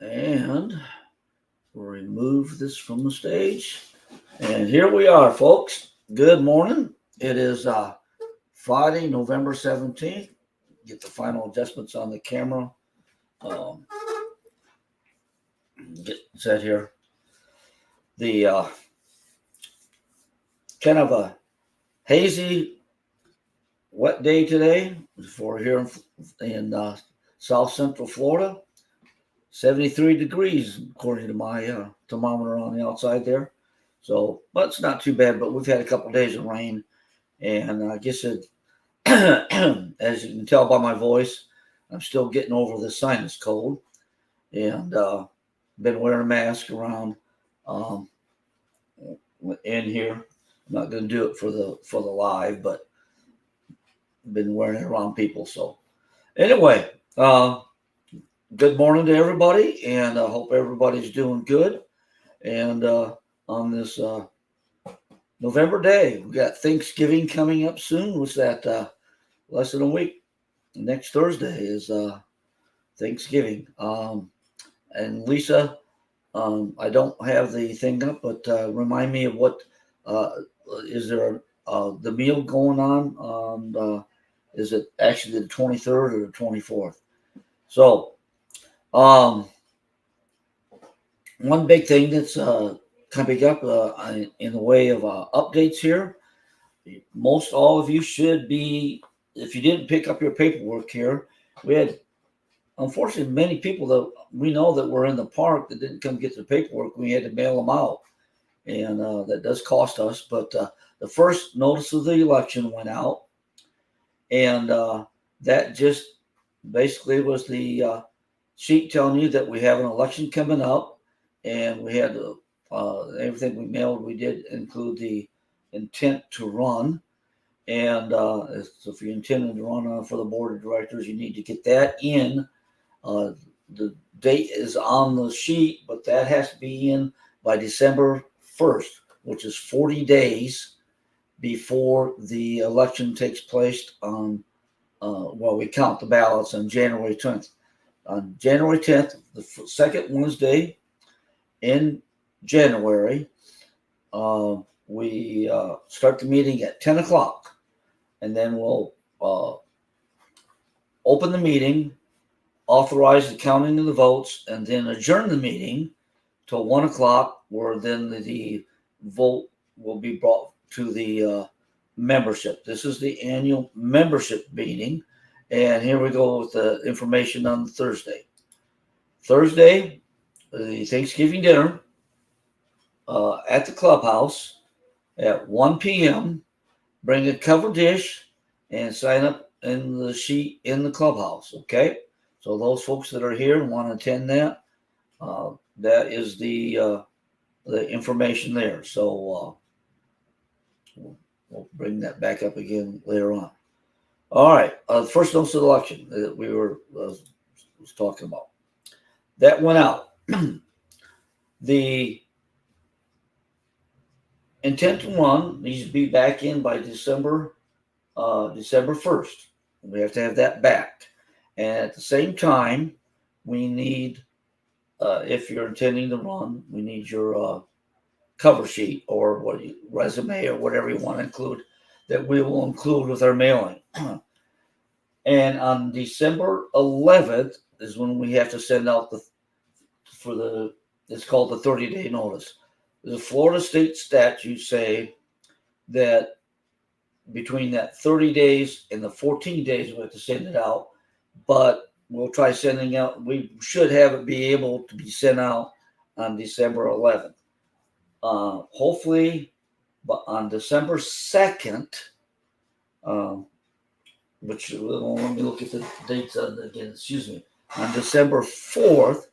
And we'll remove this from the stage. And here we are, folks. Good morning. It is Friday, November 17th. Get the final adjustments on the camera. Um, get set here. The kind of a hazy, wet day today for here in South Central Florida. 73 degrees according to my thermometer on the outside there. So, but it's not too bad. But we've had a couple of days of rain, and I guess it, as you can tell by my voice, I'm still getting over the sinus cold, and been wearing a mask around um, in here. I'm not going to do it for the live, but been wearing it around people. So anyway, good morning to everybody, and I hope everybody's doing good. And on this November day, we got Thanksgiving coming up soon. What's that? Less than a week. Next Thursday is Thanksgiving. And Lisa, I don't have the thing up, but remind me of what uh, is there the meal going on? Is it actually the 23rd or the 24th? So, um, one big thing that's coming up in the way of updates here. Most all of you should be, if you didn't pick up your paperwork here, we had unfortunately many people that we know that were in the park that didn't come get their paperwork. We had to mail them out, and that does cost us. But the first notice of the election went out, and that just basically was the sheet telling you that we have an election coming up, and we had everything we mailed. We did include the intent to run, and so if you're intending to run for the board of directors, you need to get that in. Uh, the date is on the sheet, but that has to be in by December 1st, which is 40 days before the election takes place on, we count the ballots on January 10th. On January 10th, the second Wednesday in January, uh, we start the meeting at 10 o'clock, and then we'll open the meeting, authorize the counting of the votes, and then adjourn the meeting till 1 o'clock, where then the vote will be brought to the membership. This is the annual membership meeting. And here we go with the information on Thursday. Thursday, the Thanksgiving dinner at the clubhouse at 1 p.m. Bring a covered dish and sign up in the sheet in the clubhouse. Okay. So those folks that are here and want to attend that, that is the information there. So we'll bring that back up again later on. All right. The first notice of election that we were was talking about that went out. The intent to run needs to be back in by December 1st. We have to have that back, and at the same time, we need if you're intending to run, we need your cover sheet or resume or whatever you want to include that we will include with our mailing. And on December 11th is when we have to send out it's called the 30-day notice. The Florida state statutes say that between that 30 days and the 14 days we have to send it out, but we'll try sending out. We should have it be able to be sent out on December 11th. Hopefully, but on December 2nd, which let me look at the dates again. Excuse me. On December 4th,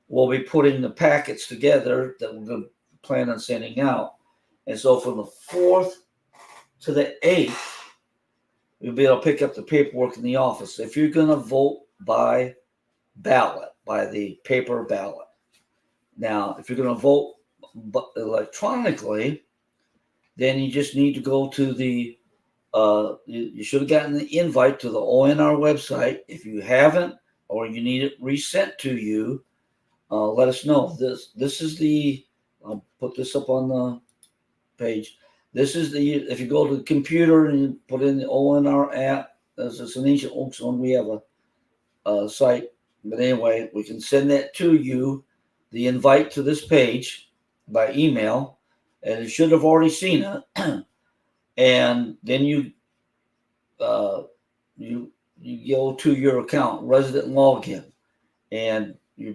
we'll be putting the packets together that we're going to plan on sending out. And so from the 4th to the 8th, you'll be able to pick up the paperwork in the office. If you're going to vote by ballot, by the paper ballot. Now, if you're going to vote electronically, then you just need to go to the you should have gotten the invite to the ONR website. If you haven't, or you need it resent to you, let us know. This is the. I'll put this up on the page. This is the. If you go to the computer and you put in the ONR app, this is an Ancient Oaks one. We have a site, but anyway, we can send that to you, the invite to this page by email, and you should have already seen it. And then you go to your account, resident login, and you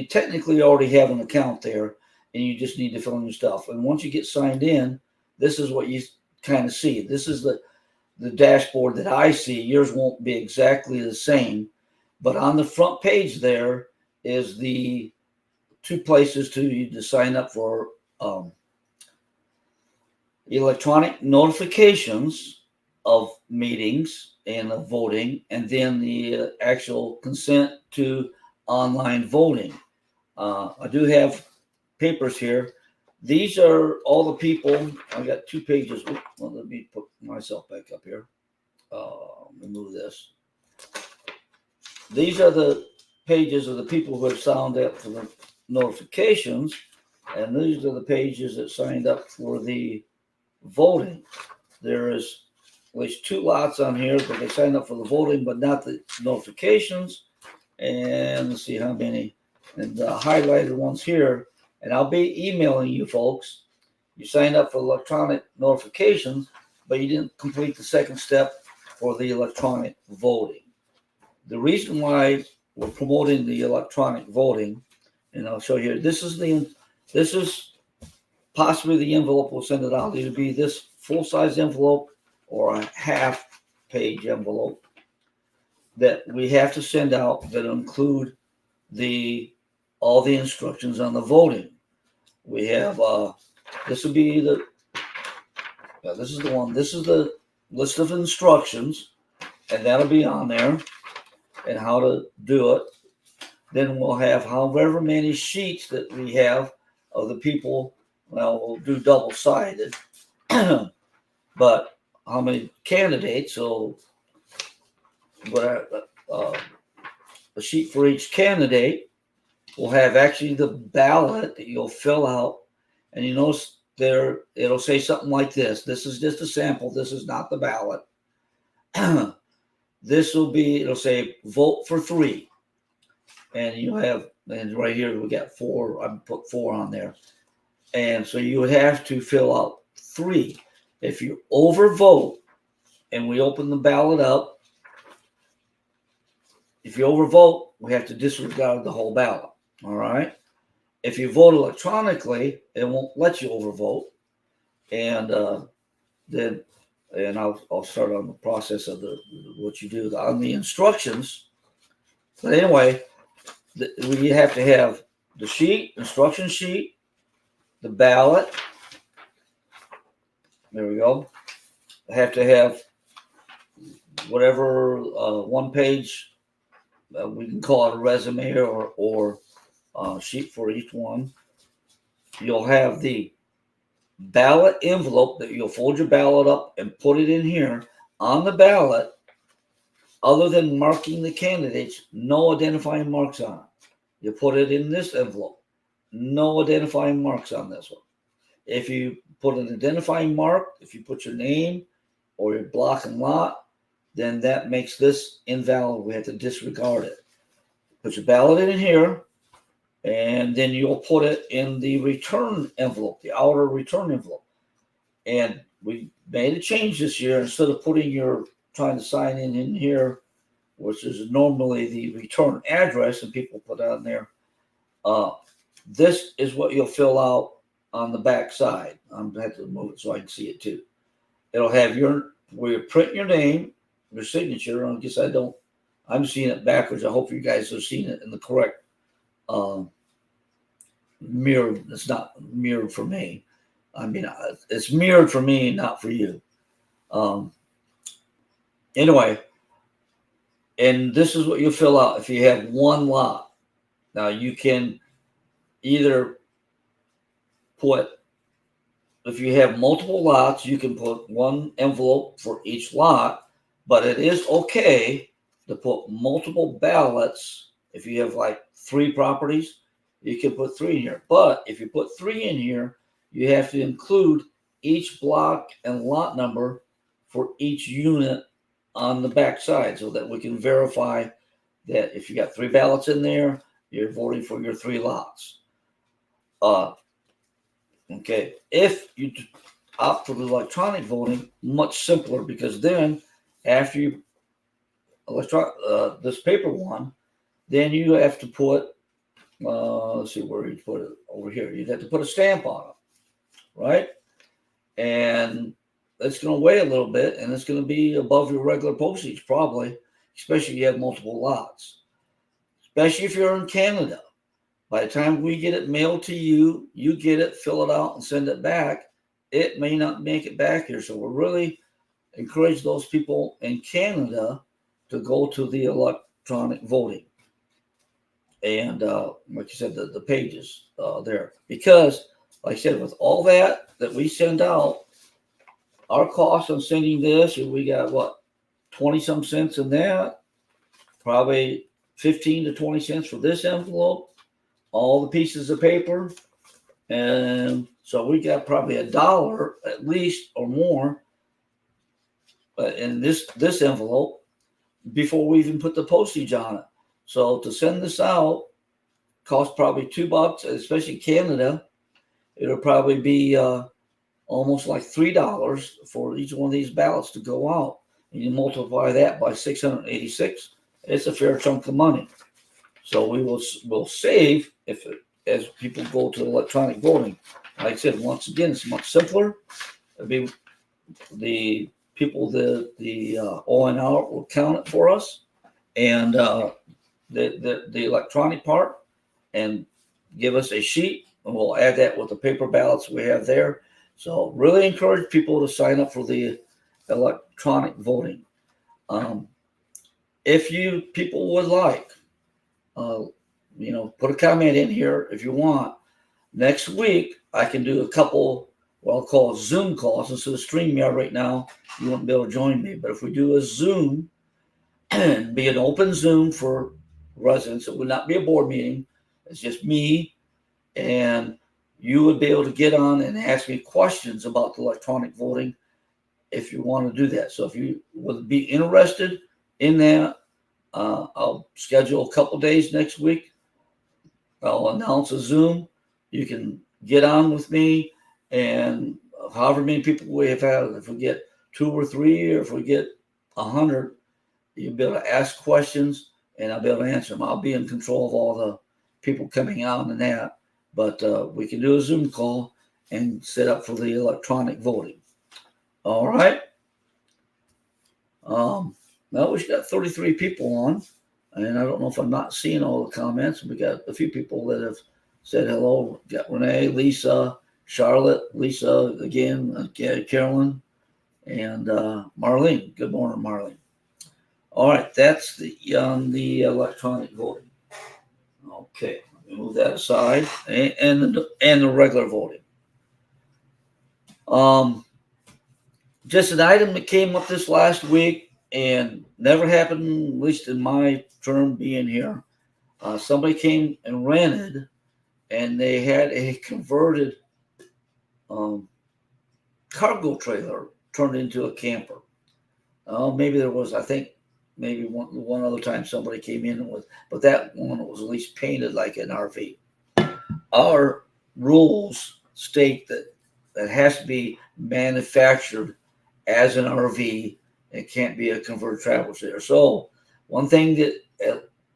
technically already have an account there, and you just need to fill in your stuff. And once you get signed in, this is what you kind of see. This is the dashboard that I see. Yours won't be exactly the same, but on the front page there is the two places to sign up for electronic notifications of meetings and of voting, and then the actual consent to online voting. I do have papers here. These are all the people. I got 2 pages. Well, let me put myself back up here. Let me move this. These are the pages of the people who have signed up for the notifications, and these are the pages that signed up for the voting. There is at least 2 lots on here, but they signed up for the voting, but not the notifications. And let's see how many. And the highlighted ones here. And I'll be emailing you folks. You signed up for electronic notifications, but you didn't complete the second step for the electronic voting. The reason why we're promoting the electronic voting, and I'll show you, this is possibly the envelope we'll send it out. It'll be this full-size envelope or a half-page envelope that we have to send out that include all the instructions on the voting. We have this will be this is the one. This is the list of instructions, and that'll be on there, and how to do it. Then we'll have however many sheets that we have of the people. Well, we'll do double-sided, but how many candidates? So, a sheet for each candidate. We'll have actually the ballot that you'll fill out, and you notice there it'll say something like this. This is just a sample. This is not the ballot. It'll say vote for 3, and you have, and right here we got 4. I put 4 on there, and so you have to fill out 3. If you overvote, and we open the ballot up, if you overvote, we have to disregard the whole ballot. All right. If you vote electronically, it won't let you overvote, and then I'll start on the process of what you do on the instructions. But anyway, we have to have the instruction sheet, the ballot. There we go. I have to have whatever one page. We can call it a resume or sheet for each one. You'll have the ballot envelope that you'll fold your ballot up and put it in here. On the ballot, other than marking the candidates, no identifying marks on it. You put it in this envelope. No identifying marks on this one. If you put an identifying mark, if you put your name or your block and lot, then that makes this invalid. We have to disregard it. Put your ballot in here, and then you'll put it in the return envelope, the outer return envelope. And we made a change this year. Instead of trying to sign in here, which is normally the return address, and people put on there, this is what you'll fill out on the back side. I'm going to have to move it so I can see it too. It'll have where you print your name, your signature. I guess I'm seeing it backwards. I hope you guys are seeing it in the correct mirror. It's not mirrored for me. I mean, it's mirrored for me, not for you. Anyway, and this is what you fill out if you have one lot. Now you can either if you have multiple lots, you can put one envelope for each lot, but it is okay to put multiple ballots. If you have like 3 properties, you can put 3 in here. But if you put 3 in here, you have to include each block and lot number for each unit on the back side so that we can verify that if you got 3 ballots in there, you're voting for your 3 lots. Okay, if you opt for the electronic voting, much simpler, because then after you this paper one, then you have to put let's see where you put it over here. You'd have to put a stamp on it, right? And it's going to weigh a little bit, and it's going to be above your regular postage probably, especially if you have multiple lots. Especially if you're in Canada. By the time we get it mailed to you, you get it, fill it out, and send it back. It may not make it back here. So we really encourage those people in Canada to go to the electronic voting. And like you said, the pages there. Because, like I said, with all that we send out, our cost on sending this, we got what, 20 some cents in that, probably 15 to 20 cents for this envelope, all the pieces of paper. And so we got probably $1 at least or more in this envelope before we even put the postage on it. So to send this out costs probably $2, especially Canada. It'll probably be almost like $3 for each one of these ballots to go out. And you multiply that by 686, it's a fair chunk of money. So we'll save as people go to electronic voting. Like I said, once again, it's much simpler. It'll be the people, the ONR will count it for us, and the electronic part, and give us a sheet, and we'll add that with the paper ballots we have there. So really encourage people to sign up for the electronic voting. If you people would like, put a comment in here if you want. Next week, I can do a couple, what I'll call Zoom calls. Instead of StreamYard right now, you won't be able to join me. But if we do a Zoom, be an open Zoom for residents, it would not be a board meeting. It's just me, and you would be able to get on and ask me questions about the electronic voting if you want to do that. So if you would be interested in that, I'll schedule a couple days next week. I'll announce a Zoom. You can get on with me, and however many people we have had, if we get 2 or 3, or if we get 100, you'll be able to ask questions, and I'll be able to answer them. I'll be in control of all the people coming on and that, but we can do a Zoom call and set up for the electronic voting. All right. Well, we've got 33 people on, and I don't know if I'm not seeing all the comments. We got a few people that have said hello. We got Renee, Lisa, Charlotte, Lisa again, Carolyn, and Marlene. Good morning, Marlene. All right, that's the electronic voting. Okay, let me move that aside, and the regular voting. Just an item that came up this last week and never happened, at least in my term being here. Somebody came and rented, and they had a converted cargo trailer turned into a camper. Maybe there was, I think, maybe one other time somebody came in with, but that one was at least painted like an RV. Our rules state that has to be manufactured as an RV. It can't be a converted travel trailer. So one thing that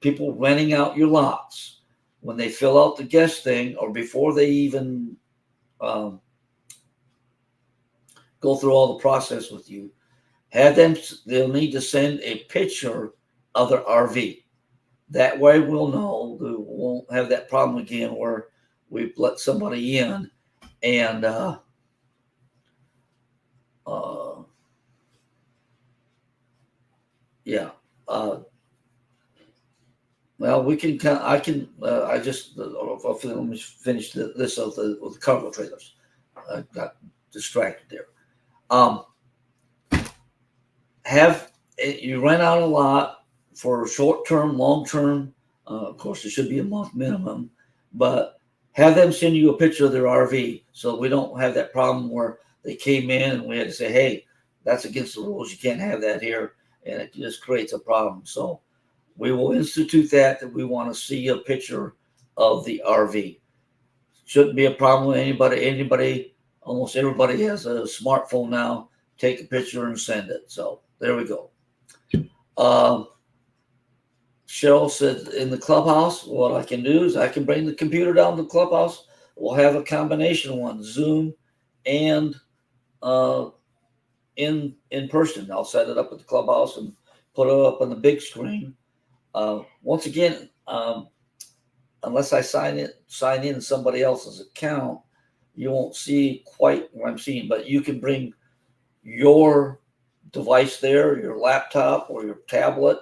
people renting out your lots, when they fill out the guest thing, or before they even go through all the process with you, they'll need to send a picture of their RV. That way we'll know we won't have that problem again where we've let somebody in and well, we can. I can. I just. Let me finish this with the cargo trailers. I got distracted there. Have you rent out a lot for short term, long term? Of course, it should be a month minimum. but have them send you a picture of their RV so we don't have that problem where they came in and we had to say, hey, that's against the rules. You can't have that here. And it just creates a problem. So we will institute that we want to see a picture of the RV. Shouldn't be a problem with anybody. Almost everybody has a smartphone now. Take a picture and send it. So there we go. Cheryl said in the clubhouse, what I can do is I can bring the computer down to the clubhouse. We'll have a combination one, Zoom and in person. I'll set it up at the clubhouse and put it up on the big screen. Once again, unless I sign in somebody else's account, you won't see quite what I'm seeing. But you can bring your device there, your laptop or your tablet,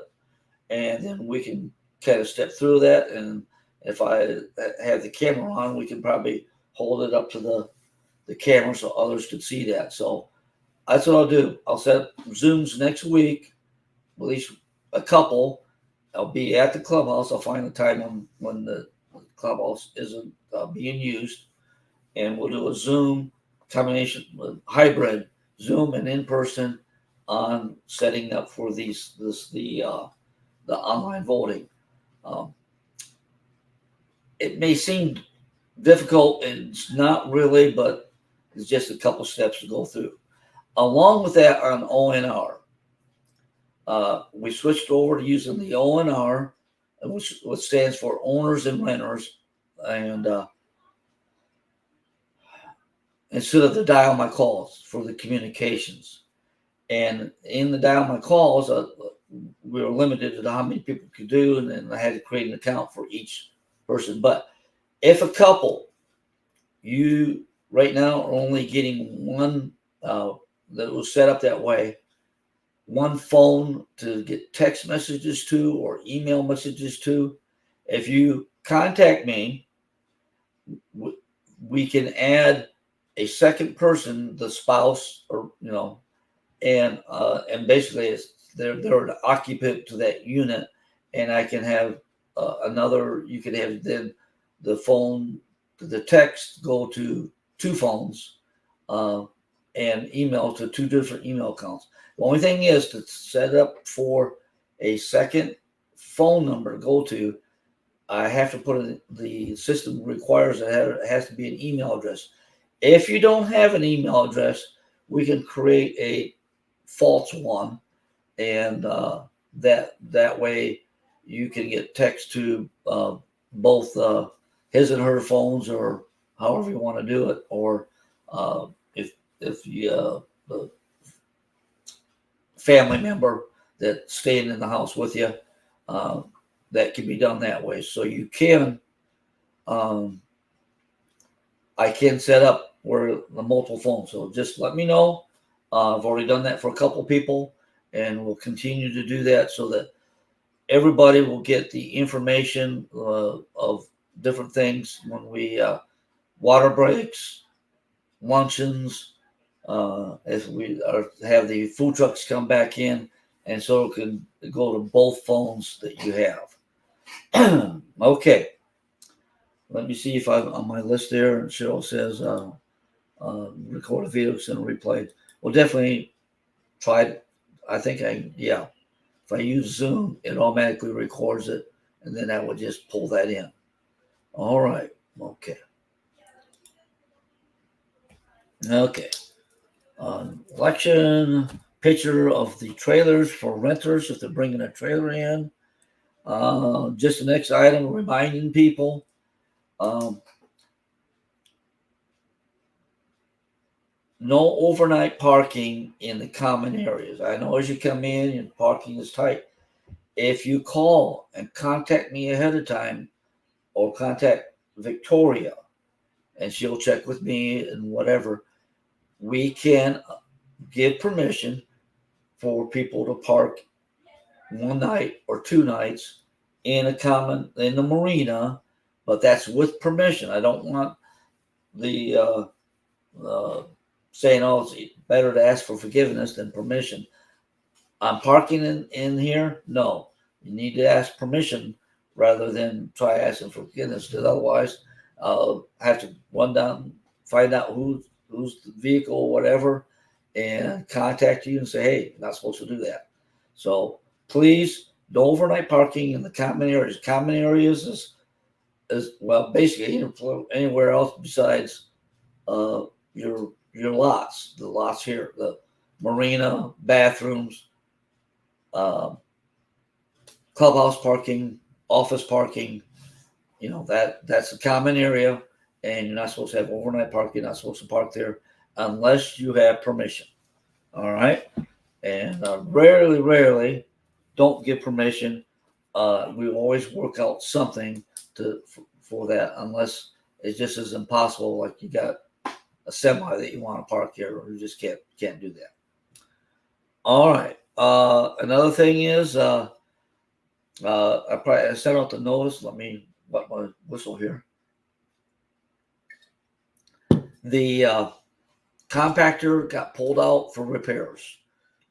and then we can kind of step through that. And if I have the camera on, we can probably hold it up to the camera so others could see that. So that's what I'll do. I'll set up Zooms next week, at least a couple. I'll be at the clubhouse. I'll find the time when the clubhouse isn't being used, and we'll do a Zoom combination, hybrid Zoom and in person on setting up for the online voting. It may seem difficult, and it's not really, but it's just a couple steps to go through. Along with that, on ONR, we switched over to using the ONR, which stands for owners and renters, and instead of the dial my calls for the communications. And in the dial my calls, we were limited to how many people could do, and then I had to create an account for each person. But if a couple, you right now are only getting one that was set up that way, one phone to get text messages to or email messages to. If you contact me, we can add a second person, the spouse, or and basically they're an occupant to that unit, and I can have another. You can have then the phone, the text go to two phones, and email to two different email accounts. The only thing is to set up for a second phone number to go to. I have to put in, the system requires it has to be an email address. If you don't have an email address, we can create a false one, and that way you can get text to both his and her phones, or however you want to do it, or if you the family member that's staying in the house with you, that can be done that way. So you can, I can set up where the multiple phones. So just let me know. I've already done that for a couple people, and we'll continue to do that so that everybody will get the information of different things when we water breaks, luncheons, if we have the food trucks come back in, and so it can go to both phones that you have. Okay. Let me see if I'm on my list there. Cheryl says record a video, send a replay. Well, definitely try. If I use Zoom, it automatically records it, and then I would just pull that in. All right. Okay. Election picture of the trailers for renters if they're bringing a trailer in. Just the next item, reminding people. No overnight parking in the common areas. I know as you come in and parking is tight. If you call and contact me ahead of time, or contact Victoria, and she'll check with me and whatever, we can give permission for people to park one night or two nights in the marina, but that's with permission. I don't want the saying, oh, it's better to ask for forgiveness than permission. I'm parking in here. No, you need to ask permission rather than try asking for forgiveness. Because otherwise, I have to run down, find out who's the vehicle or whatever, and contact you and say, hey, you're not supposed to do that. So please, no overnight parking in the common areas. Common areas is well, basically anywhere else besides uh, your lots, the lots here, the marina, bathrooms, uh, clubhouse parking, office parking. That's a common area, and you're not supposed to have overnight parking. You're not supposed to park there unless you have permission. All right, and rarely don't get permission. We always work out something for that, unless it just is impossible. Like you got a semi that you want to park here, or you just can't do that. All right. Another thing is, I sent out the notice. Let me wet my whistle here. The compactor got pulled out for repairs.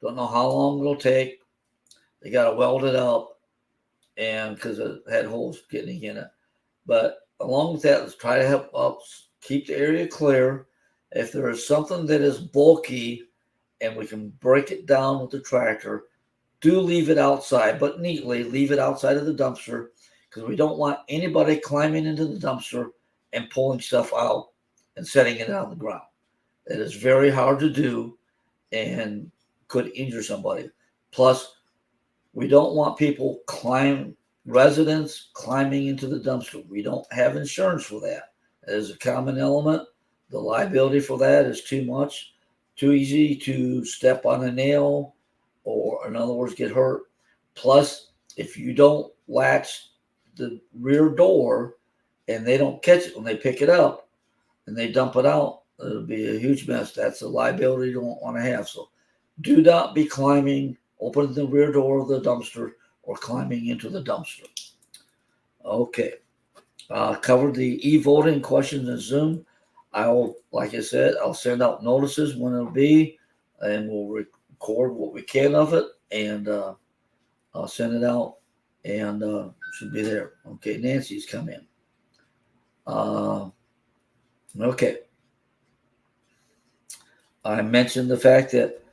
Don't know how long it'll take. They got to weld it up, and because it had holes getting in it. But along with that, let's try to help us keep the area clear. If there is something that is bulky and we can break it down with the tractor, do leave it outside, but neatly leave it outside of the dumpster, because we don't want anybody climbing into the dumpster and pulling stuff out and setting it on the ground. It is very hard to do and could injure somebody. Plus, we don't want people residents climbing into the dumpster. We don't have insurance for that. It is a common element. The liability for that is too much, too easy to step on a nail, or in other words, get hurt. Plus, if you don't latch the rear door and they don't catch it when they pick it up and they dump it out, it'll be a huge mess. That's a liability you don't want to have. So do not be climbing, opening the rear door of the dumpster or climbing into the dumpster. Okay. Covered the e-voting questions in Zoom. Like I said, I'll send out notices when it'll be, and we'll record what we can of it, and I'll send it out, and should be there. Okay, Nancy's come in. Okay. I mentioned the fact that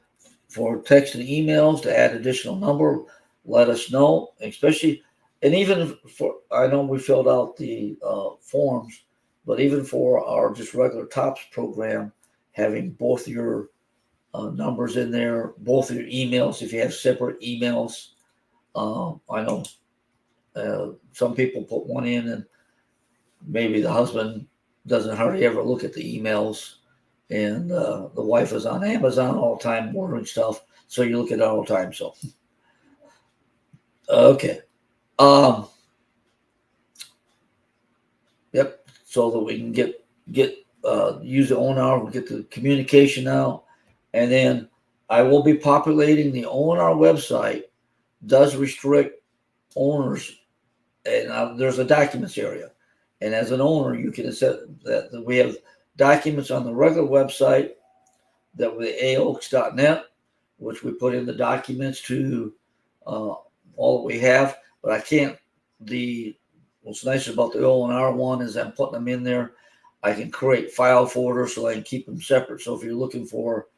for text and emails to add additional number, let us know, especially, and even for, I know we filled out the forms, but even for our just regular TOPS program, having both your numbers in there, both your emails, if you have separate emails. I know some people put one in and maybe the husband doesn't hardly ever look at the emails, and the wife is on Amazon all the time ordering stuff, so you look at it all the time. So, okay. Yep. So that we can get use the ONR, we'll get the communication out, and then I will be populating the ONR website. Does restrict owners, and there's a documents area, and as an owner, you can set that we have documents on the regular website that with aoaks.net, which we put in the documents to all that we have, but I can't. What's nice about the ONR one is I'm putting them in there. I can create file folders so I can keep them separate. So if you're looking for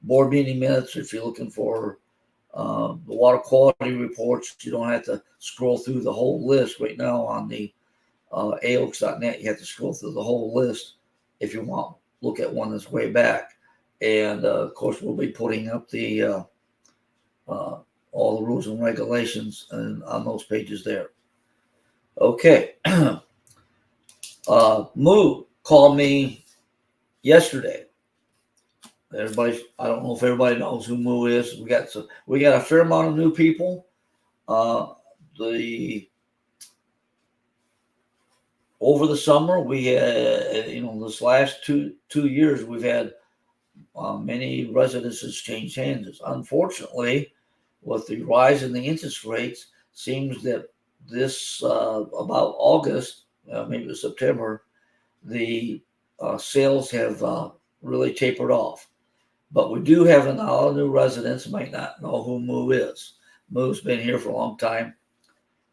board meeting minutes, if you're looking for the water quality reports, you don't have to scroll through the whole list. Right now on the aoaks.net, you have to scroll through the whole list if you want to look at one that's way back. And of course, we'll be putting up the all the rules and regulations on those pages there. Okay. Moo called me yesterday. I don't know if everybody knows who Moo is. We got a fair amount of new people. Over the summer, we had, this last two years, we've had many residences change hands. Unfortunately, with the rise in the interest rates, seems that this about August, maybe it was September, the sales have really tapered off. But we do have a lot of new residents might not know who Moo is. Moo's been here for a long time,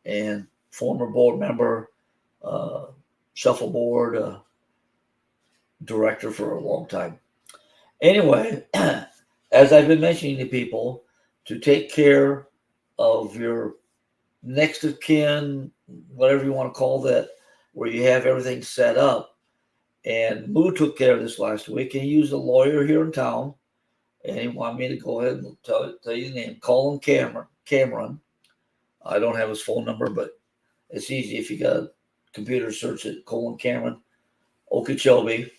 and former board member, shuffleboard director for a long time. Anyway, as I've been mentioning to people, to take care of your next of kin, whatever you want to call that, where you have everything set up. And Moo took care of this last week, and he used a lawyer here in town, and he wanted me to go ahead and tell you the name, Colin Cameron. I don't have his phone number, but it's easy if you got a computer, search it, Colin Cameron, Okeechobee.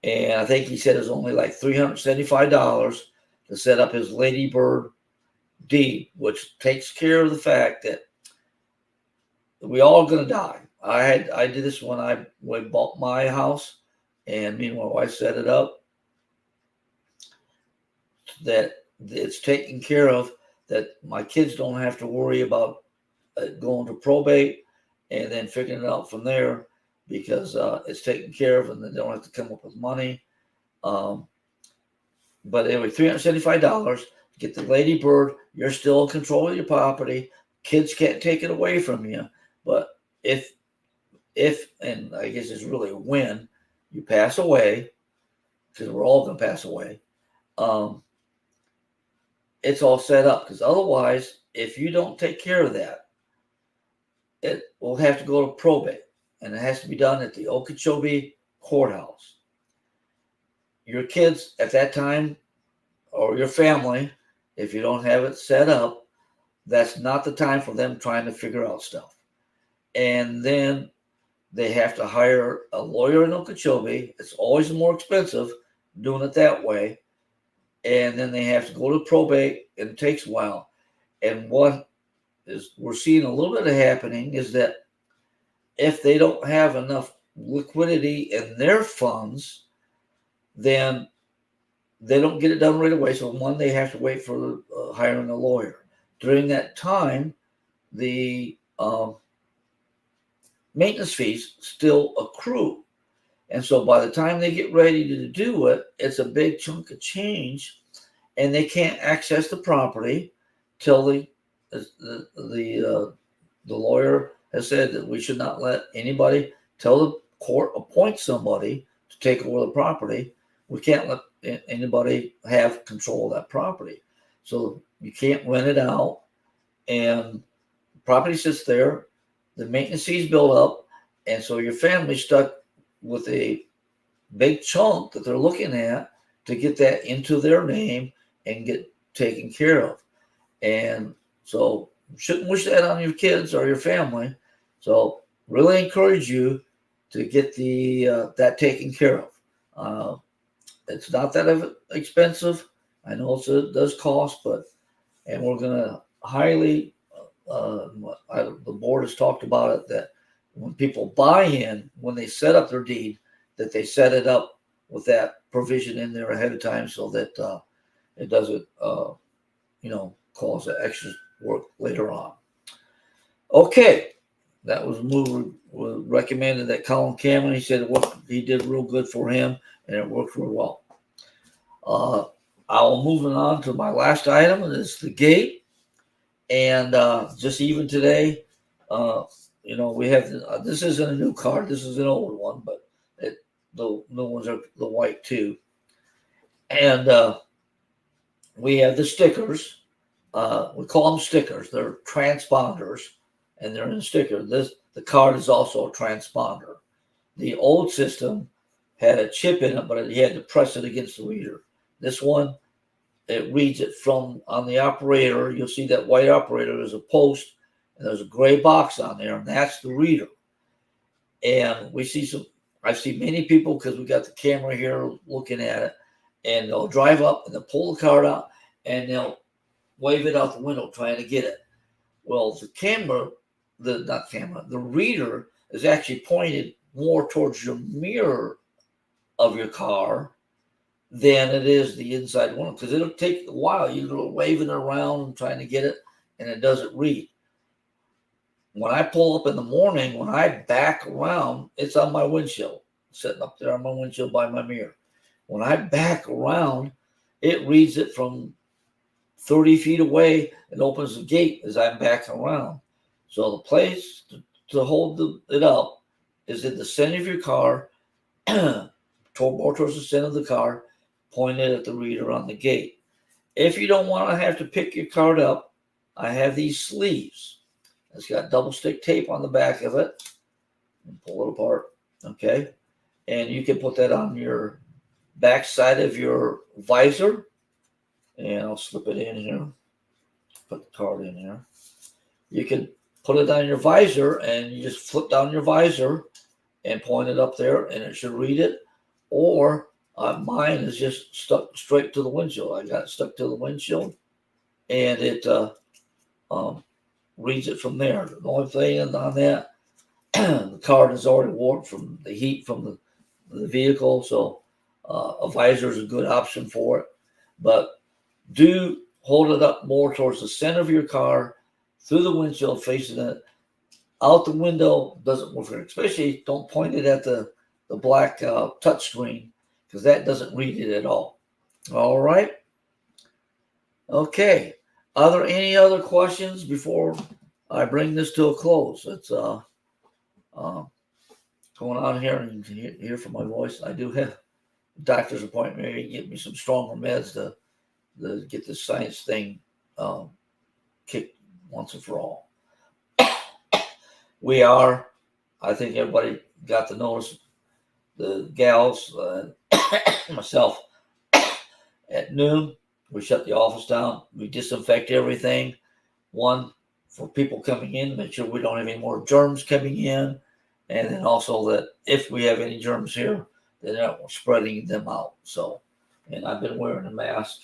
And I think he said it was only like $375 to set up his Ladybird deed, which takes care of the fact that we all going to die. I did this when I bought my house, and me and my wife set it up that it's taken care of, that my kids don't have to worry about going to probate and then figuring it out from there, because it's taken care of and they don't have to come up with money. But anyway, $375 to get the Ladybird. You're still in control of your property. Kids can't take it away from you. But if and I guess it's really when you pass away, because we're all going to pass away, it's all set up. Because otherwise, if you don't take care of that, it will have to go to probate, and it has to be done at the Okeechobee courthouse. Your kids at that time, or your family, if you don't have it set up, that's not the time for them trying to figure out stuff. And then they have to hire a lawyer in Okeechobee. It's always more expensive doing it that way. And then they have to go to probate, and it takes a while. And what is we're seeing a little bit of happening is that if they don't have enough liquidity in their funds, then they don't get it done right away. So one, they have to wait for hiring a lawyer. During that time, the maintenance fees still accrue. And so by the time they get ready to do it, it's a big chunk of change, and they can't access the property till the lawyer has said that we should not let anybody, till the court appoints somebody to take over the property. We can't let anybody have control of that property. So you can't rent it out, and the property sits there. The maintenance fees build up, and so your family's stuck with a big chunk that they're looking at to get that into their name and get taken care of. And so you shouldn't wish that on your kids or your family. So really encourage you to get that taken care of. It's not that expensive. I know it does cost, and we're going to highly, the board has talked about it, that when people buy in, when they set up their deed, that they set it up with that provision in there ahead of time, so that it doesn't, cause extra work later on. Okay, that was recommended that Colin Cameron. He said he did real good for him, and it worked real well. I'll move on to my last item, and it's the gate. And just even today, we have this isn't a new card. This is an old one, but the new ones are the white too. And we have the stickers. We call them stickers. They're transponders, and they're in a sticker. The card is also a transponder. The old system had a chip in it, but you had to press it against the reader. This one, it reads it from on the operator. You'll see that white operator. There's a post, and there's a gray box on there, and that's the reader. And I've seen many people, because we got the camera here looking at it, and they'll drive up and they'll pull the card out and they'll wave it out the window trying to get it. Well, the reader is actually pointed more towards your mirror of your car than it is the inside window, because it'll take a while. You're waving it around and trying to get it, and it doesn't read. When I pull up in the morning, when I back around, it's on my windshield, sitting up there on my windshield by my mirror. When I back around, it reads it from 30 feet away and opens the gate as I'm backing around. So the place to hold it up is in the center of your car, more towards the center of the car, pointed at the reader on the gate. If you don't want to have to pick your card up, I have these sleeves. It's got double stick tape on the back of it. Pull it apart, okay? And you can put that on your back side of your visor. And I'll slip it in here. Put the card in here. You can put it on your visor and you just flip down your visor and point it up there and it should read it. Or mine is just stuck straight to the windshield. I got it stuck to the windshield and it reads it from there. The only thing on that, the card is already warped from the heat from the vehicle, so a visor is a good option for it. But do hold it up more towards the center of your car, through the windshield, facing it. Out the window doesn't work, especially don't point it at the black touch screen because that doesn't read it at all. All right. Okay. Are there any other questions before I bring this to a close? It's going on here and you can hear from my voice. I do have a doctor's appointment. Maybe get me some stronger meds to get this science thing kicked once and for all. We are, I think everybody got the notice, the gals, myself, at noon, we shut the office down. We disinfect everything. One, for people coming in, make sure we don't have any more germs coming in. And then also that if we have any germs here, then they're not spreading them out. So, and I've been wearing a mask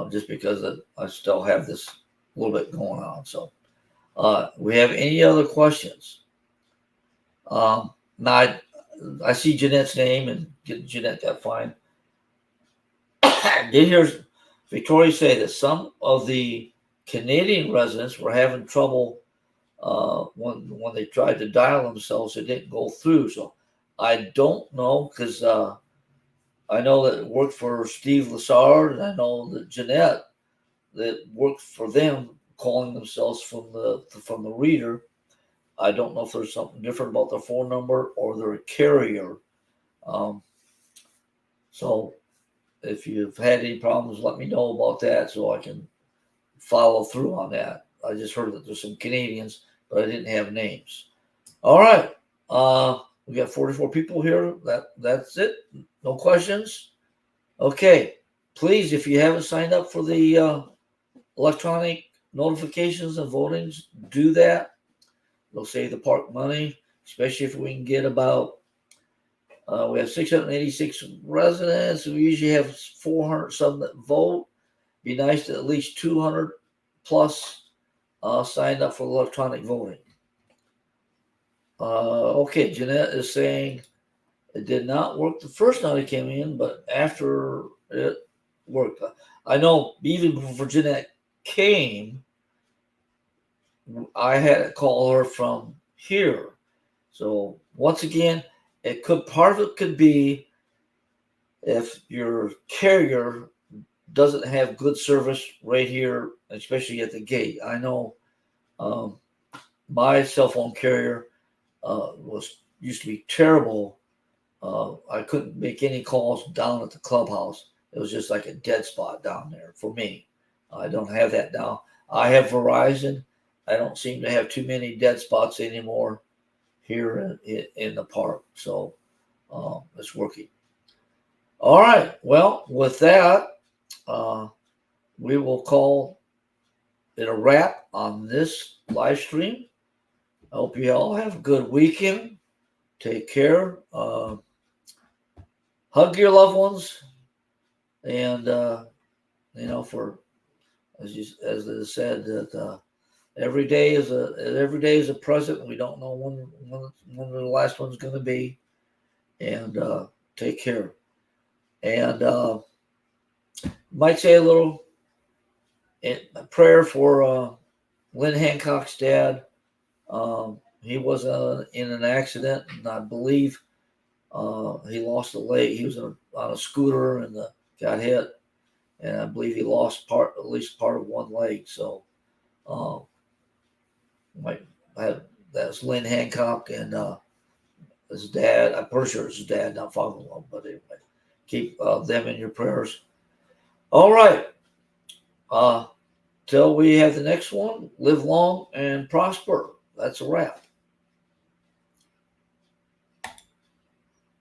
just because I still have this little bit going on. So, we have any other questions? Now, I see Jeanette's name and get Jeanette that fine. I did hear Victoria say that some of the Canadian residents were having trouble when they tried to dial themselves. It didn't go through. So I don't know because I know that it worked for Steve Lassard, and I know that Jeanette that worked for them calling themselves from the reader. I don't know if there's something different about their phone number or their carrier. So if you've had any problems, let me know about that so I can follow through on that. I just heard that there's some Canadians, but I didn't have names. All right. We got 44 people here. That's it. No questions. Okay. Please, if you haven't signed up for the electronic notifications and votings, do that. It'll save the park money, especially if we can get about we have 686 residents. We usually have 400 some that vote. Be nice to at least 200 plus signed up for electronic voting. Okay, Jeanette is saying it did not work the first night it came in, but after it worked. I know even before Jeanette came, I had to call her from here. So once again, part of it could be if your carrier doesn't have good service right here, especially at the gate. I know my cell phone carrier used to be terrible. I couldn't make any calls down at the clubhouse. It was just like a dead spot down there for me. I don't have that now. I have Verizon. I don't seem to have too many dead spots anymore here in the park. So it's working. All right. Well, with that, we will call it a wrap on this live stream. I hope you all have a good weekend. Take care. Hug your loved ones. And, for, as it said, that every day is a present. We don't know when the last one's going to be. And take care. And might say a little prayer for Lynn Hancock's dad. He was in an accident, and I believe he lost a leg. He was on a scooter and got hit, and I believe he lost at least part of one leg. So might That's Lynn Hancock and his dad. I'm pretty sure it's his dad, not father-in-law, but anyway, keep them in your prayers. All right. Till we have the next one, live long and prosper. That's a wrap.